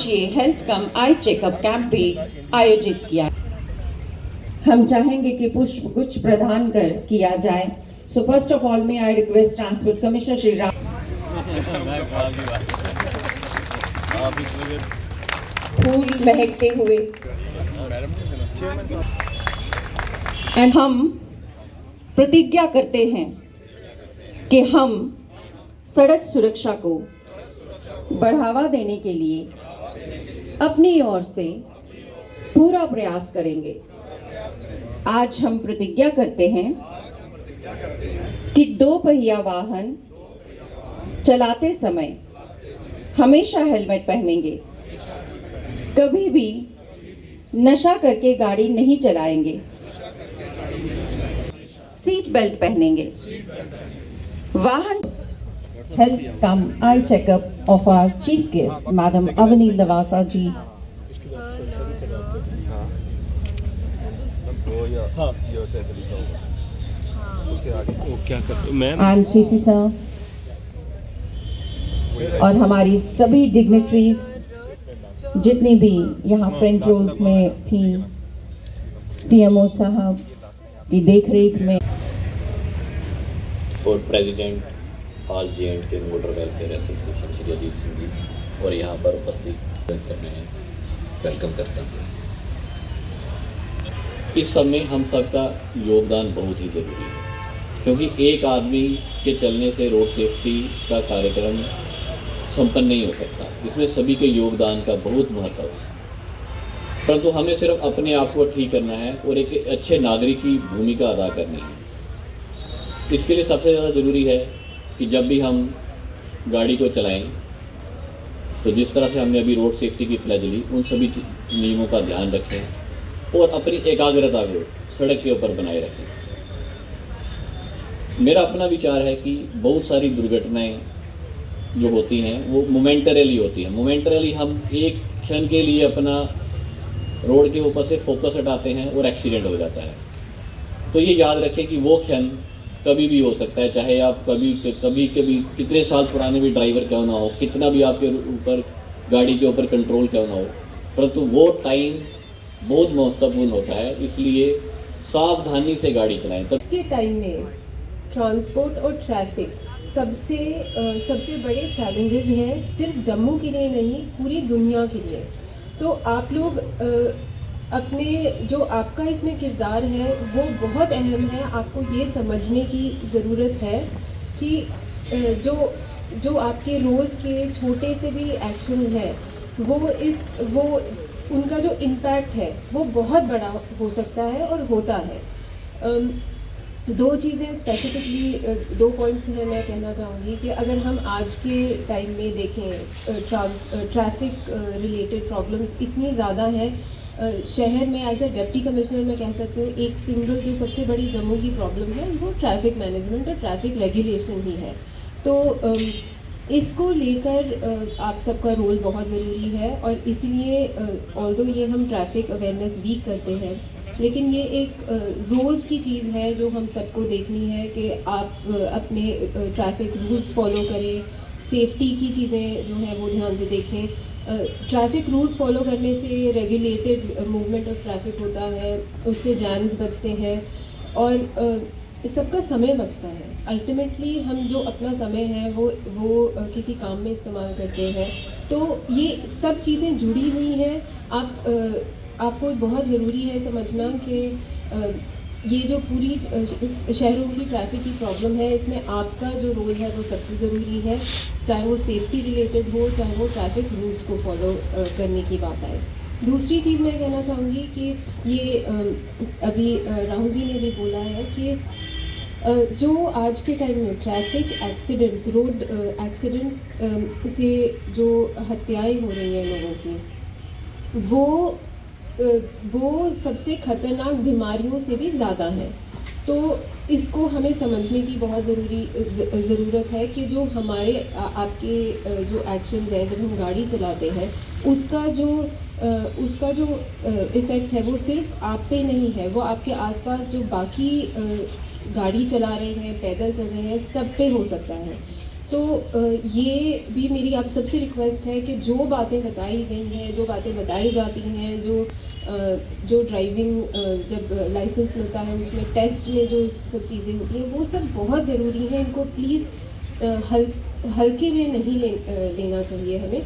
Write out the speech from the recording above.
आज ये health cum eye checkup camp भी आयोजित किया। हम चाहेंगे कि पुष्प गुच्छ प्रदान कर किया जाए। सो फर्स्ट ऑफ ऑल में I request transport commissioner Shri Ram फूल महकते हुए एंड हम प्रतिज्ञा करते हैं कि हम सड़क सुरक्षा को बढ़ावा देने के लिए अपनी ओर से पूरा प्रयास करेंगे। आज हम प्रतिज्ञा करते हैं कि दो पहिया वाहन चलाते समय हमेशा हेलमेट पहनेंगे, कभी भी नशा करके गाड़ी नहीं चलाएंगे, सीट बेल्ट पहनेंगे। वाहन health cum eye checkup of our chief guest madam Avani Lavasa ji. And TC sir और हमारी सभी डिग्नेटरीज जितनी भी यहाँ फ्रंट रोज में थी, सीएमओ साहब की देखरेख में board president all J&K motor welfare association Shri Ajit Singh ji और यहाँ पर उपस्थित मैं वेलकम करता हूँ। इस समय हम सबका योगदान बहुत ही ज़रूरी है, क्योंकि एक आदमी के चलने से रोड सेफ्टी का कार्यक्रम संपन्न नहीं हो सकता। इसमें सभी के योगदान का बहुत महत्व है, परंतु हमें सिर्फ अपने आप को ठीक करना है और एक अच्छे नागरिक की भूमिका अदा करनी है। इसके लिए सबसे ज़्यादा ज़रूरी है कि जब भी हम गाड़ी को चलाएं तो जिस तरह से हमने अभी रोड सेफ्टी की प्लेज ली, उन सभी नियमों का ध्यान रखें और अपनी एकाग्रता को सड़क के ऊपर बनाए रखें। मेरा अपना विचार है कि बहुत सारी दुर्घटनाएं जो होती हैं वो मोमेंटरली होती हैं। मोमेंटरली हम एक क्षण के लिए अपना रोड के ऊपर से फोकस हटाते हैं और एक्सीडेंट हो जाता है। तो ये याद रखें कि वो क्षण कभी भी हो सकता है, चाहे आप कभी कितने साल पुराने भी ड्राइवर क्यों ना हो, कितना भी आपके ऊपर गाड़ी के ऊपर कंट्रोल क्यों ना हो, परंतु वो टाइम बहुत महत्वपूर्ण होता है। इसलिए सावधानी से गाड़ी चलाएं। आज के टाइम में ट्रांसपोर्ट और ट्रैफिक सबसे बड़े चैलेंजेस हैं, सिर्फ जम्मू के लिए नहीं, पूरी दुनिया के लिए। तो आप लोग अपने जो आपका इसमें किरदार है वो बहुत अहम है। आपको ये समझने की ज़रूरत है कि जो आपके रोज़ के छोटे से भी एक्शन है वो उनका जो इम्पैक्ट है वो बहुत बड़ा हो सकता है और होता है। दो चीज़ें स्पेसिफिकली, दो पॉइंट्स हैं मैं कहना चाहूँगी कि अगर हम आज के टाइम में देखें ट्रैफिक रिलेटेड प्रॉब्लम्स इतनी ज़्यादा है शहर में। एज ए डिप्टी कमिश्नर मैं कह सकती हूँ एक सिंगल जो सबसे बड़ी जम्मू की प्रॉब्लम है वो ट्रैफिक मैनेजमेंट और ट्रैफिक रेगुलेशन ही है। तो इसको लेकर आप सबका रोल बहुत ज़रूरी है और इसीलिए ऑल्दो ये हम ट्रैफिक अवेयरनेस वीक करते हैं, लेकिन ये एक रोज़ की चीज़ है जो हम सबको देखनी है कि आप अपने ट्रैफिक रूल्स फॉलो करें, सेफ्टी की चीज़ें जो हैं वो ध्यान से देखें। ट्रैफिक रूल्स फॉलो करने से रेगुलेटेड मूवमेंट ऑफ ट्रैफिक होता है, उससे जैम्स बचते हैं और सबका समय बचता है। अल्टीमेटली हम जो अपना समय है वो किसी काम में इस्तेमाल करते हैं। तो ये सब चीज़ें जुड़ी हुई हैं। आपको बहुत ज़रूरी है समझना कि ये जो पूरी शहरों की ट्रैफिक की प्रॉब्लम है इसमें आपका जो रोल है वो सबसे ज़रूरी है, चाहे वो सेफ्टी रिलेटेड हो, चाहे वो ट्रैफिक रूल्स को फॉलो करने की बात आए। दूसरी चीज़ मैं कहना चाहूँगी कि ये अभी राहुल जी ने भी बोला है कि जो आज के टाइम में ट्रैफिक एक्सीडेंट्स, रोड एक्सीडेंट्स से जो हत्याएं हो रही हैं लोगों की, वो सबसे ख़तरनाक बीमारियों से भी ज़्यादा है। तो इसको हमें समझने की बहुत ज़रूरत है कि जो हमारे आपके जो एक्शन है जब हम गाड़ी चलाते हैं उसका जो इफ़ेक्ट है वो सिर्फ आप पे नहीं है, वो आपके आसपास जो बाकी गाड़ी चला रहे हैं, पैदल चल रहे हैं, सब पे हो सकता है। तो ये भी मेरी आप सबसे रिक्वेस्ट है कि जो बातें बताई गई हैं, जो बातें बताई जाती हैं, जो ड्राइविंग जब लाइसेंस मिलता है उसमें टेस्ट में जो सब चीज़ें होती हैं वो सब बहुत ज़रूरी हैं, इनको प्लीज़ हल्के में नहीं लेना चाहिए हमें।